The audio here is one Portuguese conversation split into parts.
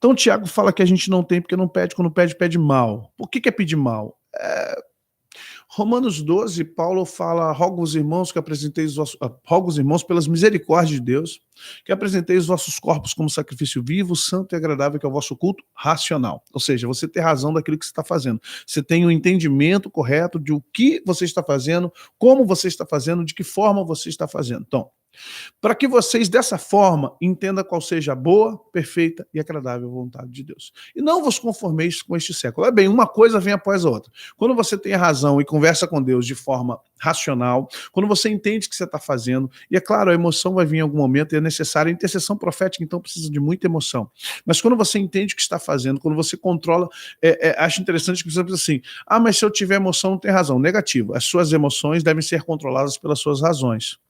Então, Tiago fala que a gente não tem porque não pede, quando pede, pede mal. Por que é pedir mal? Romanos 12, Paulo fala, rogo os irmãos que apresenteis os vossos, rogo os irmãos pelas misericórdias de Deus, que apresenteis os vossos corpos como sacrifício vivo, santo e agradável, que é o vosso culto racional. Ou seja, você tem razão daquilo que você está fazendo. Você tem o entendimento correto de o que você está fazendo, como você está fazendo, de que forma você está fazendo. Então, para que vocês, dessa forma, entendam qual seja a boa, perfeita e agradável vontade de Deus. E não vos conformeis com este século. É bem, uma coisa vem após a outra. Quando você tem a razão e conversa com Deus de forma racional, quando você entende o que você está fazendo, e é claro, a emoção vai vir em algum momento e é necessária. A intercessão profética, então, precisa de muita emoção. Mas quando você entende o que está fazendo, quando você controla, acho interessante que você pensa assim, mas se eu tiver emoção, não tem razão. Negativo. As suas emoções devem ser controladas pelas suas razões.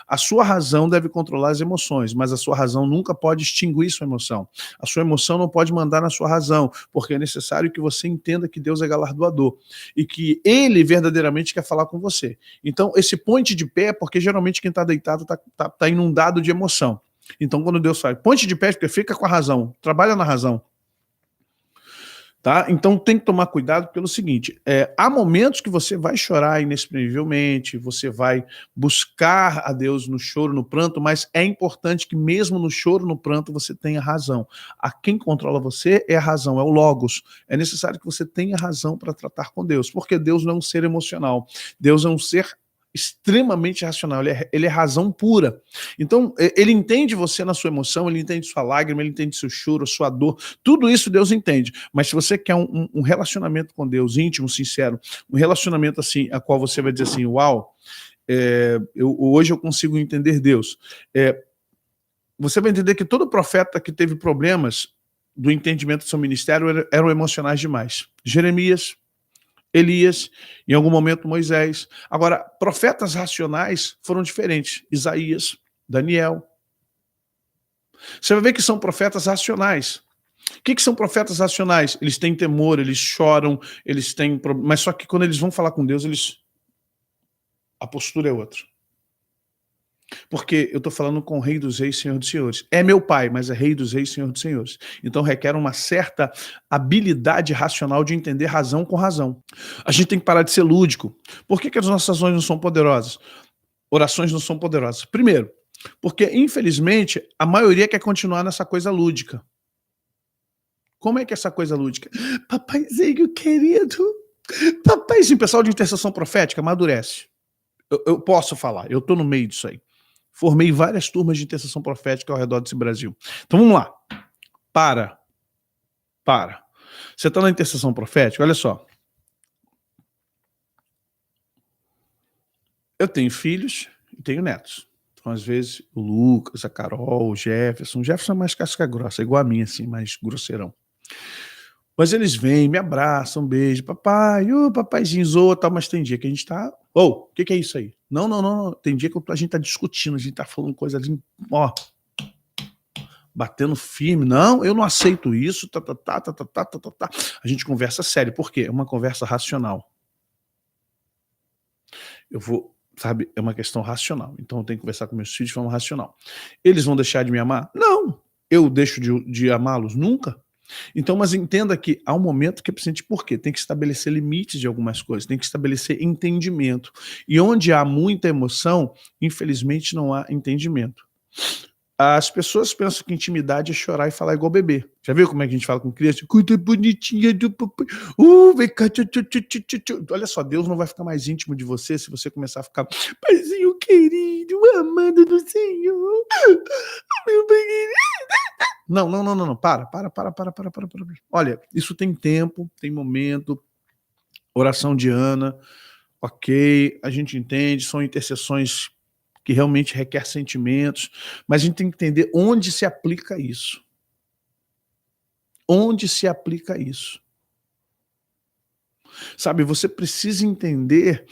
A sua razão deve controlar as emoções, mas a sua razão nunca pode extinguir sua emoção. A sua emoção não pode mandar na sua razão, porque é necessário que você entenda que Deus é galardoador e que Ele verdadeiramente quer falar com você. Então, esse ponte de pé, porque geralmente quem está deitado está inundado de emoção. Então, quando Deus fala, ponte de pé, porque fica com a razão, trabalha na razão. Tá? Então tem que tomar cuidado pelo seguinte, há momentos que você vai chorar inexprimivelmente, você vai buscar a Deus no choro, no pranto, mas é importante que mesmo no choro, no pranto, você tenha razão. A quem controla você é a razão, é o logos. É necessário que você tenha razão para tratar com Deus, porque Deus não é um ser emocional, Deus é um ser extremamente racional, ele é razão pura. Então, ele entende você na sua emoção, ele entende sua lágrima, ele entende seu choro, sua dor, tudo isso Deus entende. Mas se você quer um relacionamento com Deus íntimo, sincero, um relacionamento assim, a qual você vai dizer assim, uau, hoje eu consigo entender Deus. Você vai entender que todo profeta que teve problemas do entendimento do seu ministério eram emocionais demais. Jeremias, Elias, em algum momento Moisés. Agora, profetas racionais foram diferentes. Isaías, Daniel. Você vai ver que são profetas racionais. O que são profetas racionais? Eles têm temor, eles choram, eles têm... Mas só que quando eles vão falar com Deus, a postura é outra. Porque eu estou falando com o Rei dos Reis, Senhor dos Senhores. É meu pai, mas é Rei dos Reis, Senhor dos Senhores. Então requer uma certa habilidade racional de entender razão com razão. A gente tem que parar de ser lúdico. Por que as nossas ações não são poderosas? Orações não são poderosas. Primeiro, porque infelizmente a maioria quer continuar nessa coisa lúdica. Como é que é essa coisa lúdica? Papaizinho querido, papaizinho, pessoal de intercessão profética, amadurece. Eu posso falar, eu estou no meio disso aí. Formei várias turmas de intercessão profética ao redor desse Brasil. Então vamos lá. Para. Você está na intercessão profética? Olha só. Eu tenho filhos e tenho netos. Então, às vezes, o Lucas, a Carol, o Jefferson. O Jefferson é mais casca grossa, igual a mim, assim, mais grosseirão. Mas eles vêm, me abraçam, beijo, papai, papaizinho, zoa, tal, mas tem dia que a gente tá... o que é isso aí? Não. Tem dia que a gente tá discutindo, a gente tá falando coisa ali, ó, batendo firme. Não, eu não aceito isso, tá. A gente conversa sério, por quê? É uma conversa racional. Eu vou, sabe, é uma questão racional. Então eu tenho que conversar com meus filhos de forma racional. Eles vão deixar de me amar? Não. Eu deixo de amá-los? Nunca. Então, mas entenda que há um momento que é presente, por quê? Tem que estabelecer limites de algumas coisas, tem que estabelecer entendimento. E onde há muita emoção, infelizmente não há entendimento. As pessoas pensam que intimidade é chorar e falar igual bebê. Já viu como é que a gente fala com criança? Cuida bonitinha do papai. Vem cá. Olha só, Deus não vai ficar mais íntimo de você se você começar a ficar, paizinho querido, amado do Senhor. Meu bem. Não. Para. Olha, isso tem tempo, tem momento. Oração de Ana, ok, a gente entende, são intercessões que realmente requer sentimentos, mas a gente tem que entender onde se aplica isso. Onde se aplica isso. Sabe, você precisa entender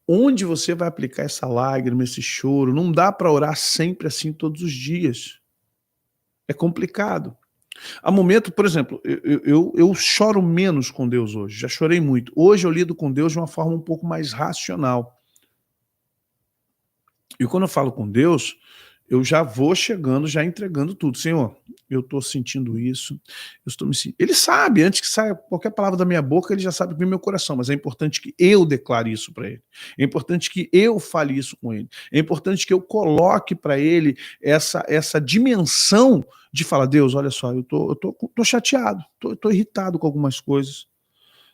onde você vai aplicar essa lágrima, esse choro. Não dá para orar sempre assim todos os dias. É complicado. Há momento, por exemplo, eu choro menos com Deus hoje, já chorei muito. Hoje eu lido com Deus de uma forma um pouco mais racional. E quando eu falo com Deus, eu já vou chegando, já entregando tudo. Senhor, eu estou sentindo isso, eu estou me sentindo. Ele sabe, antes que saia qualquer palavra da minha boca, ele já sabe que vem meu coração, mas é importante que eu declare isso para ele. É importante que eu fale isso com ele. É importante que eu coloque para ele essa dimensão de falar, Deus, olha só, eu tô chateado, tô irritado com algumas coisas.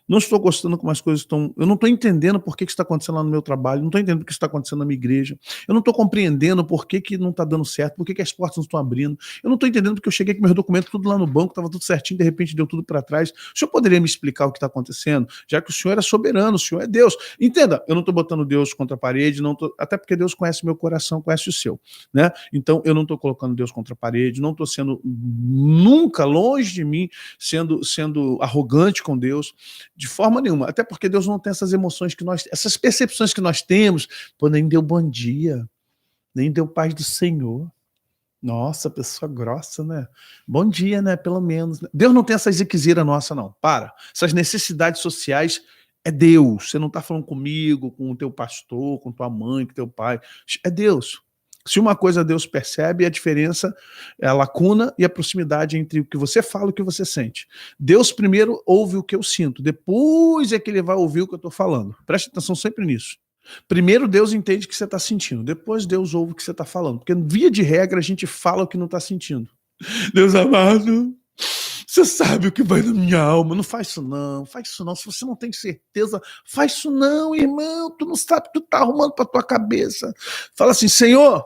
Não estou gostando como as coisas estão. Eu não estou entendendo por que está acontecendo lá no meu trabalho, não estou entendendo o que está acontecendo na minha igreja. Eu não estou compreendendo por que não está dando certo, por que as portas não estão abrindo. Eu não estou entendendo porque eu cheguei com meus documentos tudo lá no banco, estava tudo certinho, de repente deu tudo para trás. O senhor poderia me explicar o que está acontecendo? Já que o senhor é soberano, o senhor é Deus. Entenda, eu não estou botando Deus contra a parede, até porque Deus conhece meu coração, conhece o seu. Né? Então eu não estou colocando Deus contra a parede, não estou sendo nunca longe de mim, sendo arrogante com Deus. De forma nenhuma, até porque Deus não tem essas emoções que nós, essas percepções que nós temos. Pô, nem deu bom dia, nem deu paz do Senhor. Nossa, pessoa grossa, né? Bom dia, né? Pelo menos. Deus não tem essa ziquezira nossa, não. Para. Essas necessidades sociais é Deus. Você não está falando comigo, com o teu pastor, com tua mãe, com teu pai. É Deus. Se uma coisa Deus percebe, a diferença é a lacuna e a proximidade entre o que você fala e o que você sente. Deus primeiro ouve o que eu sinto, depois é que ele vai ouvir o que eu estou falando. Preste atenção sempre nisso. Primeiro Deus entende o que você está sentindo, depois Deus ouve o que você está falando. Porque via de regra a gente fala o que não está sentindo. Deus amado, você sabe o que vai na minha alma, não faz isso não, faz isso não. Se você não tem certeza, faz isso não, irmão, tu não sabe o que tu tá arrumando pra tua cabeça. Fala assim, Senhor,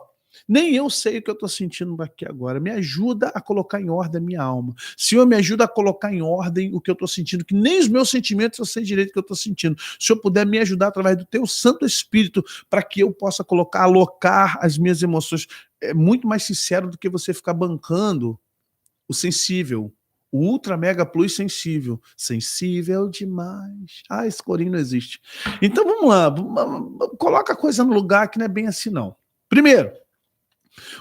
nem eu sei o que eu estou sentindo aqui agora. Me ajuda a colocar em ordem a minha alma. Senhor, me ajuda a colocar em ordem o que eu estou sentindo, que nem os meus sentimentos eu sei direito o que eu estou sentindo. Se o Senhor puder me ajudar através do teu Santo Espírito, para que eu possa alocar as minhas emoções. É muito mais sincero do que você ficar bancando o sensível. O ultra mega plus sensível. Sensível demais. Ah, esse corinho não existe. Então vamos lá. Coloca a coisa no lugar que não é bem assim, não. Primeiro,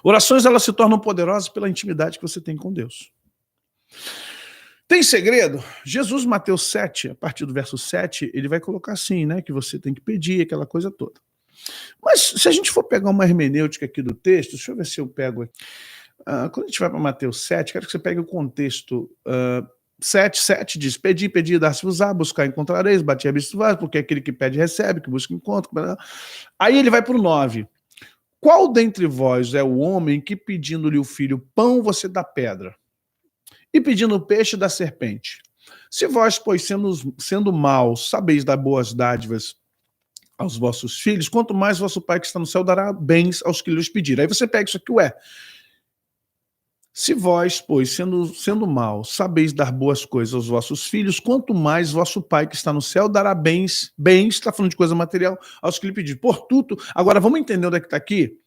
orações elas se tornam poderosas pela intimidade que você tem com Deus. Tem segredo? Jesus, Mateus 7, a partir do verso 7, ele vai colocar assim, né? Que você tem que pedir, aquela coisa toda. Mas se a gente for pegar uma hermenêutica aqui do texto, deixa eu ver se eu pego aqui. Quando a gente vai para Mateus 7, quero que você pegue o contexto. 7 diz, pedi, dar-se-vos-á, buscar, encontrareis, bati, abrir-se-vos, porque aquele que pede, recebe, que busca, encontra. Aí ele vai para o 9. Qual dentre vós é o homem que, pedindo-lhe o filho pão, você dá pedra? E pedindo peixe, dá serpente? Se vós, pois, sendo maus, sabeis dar boas dádivas aos vossos filhos, quanto mais vosso Pai que está no céu dará bens aos que lhes pedirem. Aí você pega isso aqui, se vós, pois, sendo maus, sabeis dar boas coisas aos vossos filhos, quanto mais vosso Pai que está no céu dará bens, está falando de coisa material, aos que lhe pedirem. Portanto, agora vamos entender onde é que está aqui?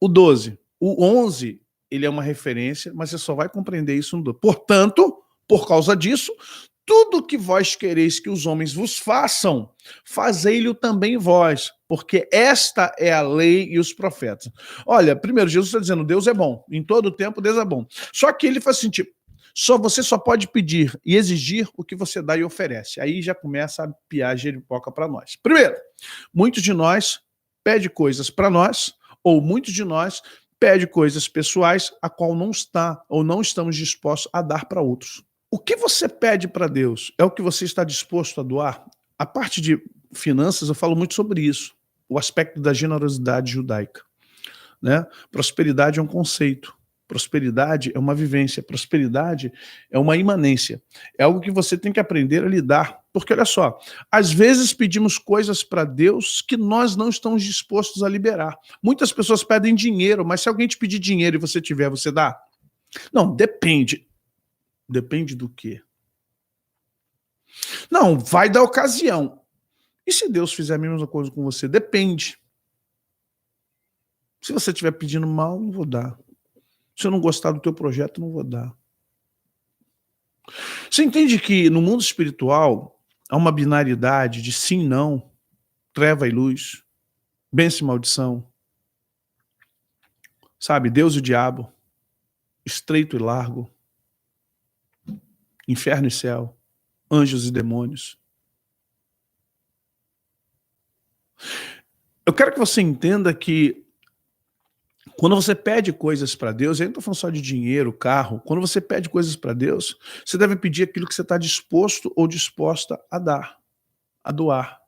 O 12. O 11, ele é uma referência, mas você só vai compreender isso no 12. Portanto, por causa disso, tudo que vós quereis que os homens vos façam, fazei-lhe também vós, porque esta é a lei e os profetas. Olha, primeiro, Jesus está dizendo, Deus é bom, em todo o tempo Deus é bom. Só que ele faz assim, tipo, você só pode pedir e exigir o que você dá e oferece. Aí já começa a piar jeripoca para nós. Primeiro, muitos de nós pedem coisas para nós, ou muitos de nós pedem coisas pessoais a qual não está ou não estamos dispostos a dar para outros. O que você pede para Deus é o que você está disposto a doar? A parte de finanças, eu falo muito sobre isso, o aspecto da generosidade judaica. Né? Prosperidade é um conceito, prosperidade é uma vivência, prosperidade é uma imanência. É algo que você tem que aprender a lidar. Porque, olha só, às vezes pedimos coisas para Deus que nós não estamos dispostos a liberar. Muitas pessoas pedem dinheiro, mas se alguém te pedir dinheiro e você tiver, você dá? Não, depende. Depende do quê? Não, vai da ocasião. E se Deus fizer a mesma coisa com você? Depende. Se você estiver pedindo mal, não vou dar. Se eu não gostar do teu projeto, não vou dar. Você entende que no mundo espiritual há uma binaridade de sim e não, treva e luz, bênção e maldição. Sabe, Deus e o diabo, estreito e largo, inferno e céu, anjos e demônios. Eu quero que você entenda que Quando você pede coisas para Deus, eu não estou falando só de dinheiro, carro, quando você pede coisas para Deus, você deve pedir aquilo que você está disposto ou disposta a dar, a doar.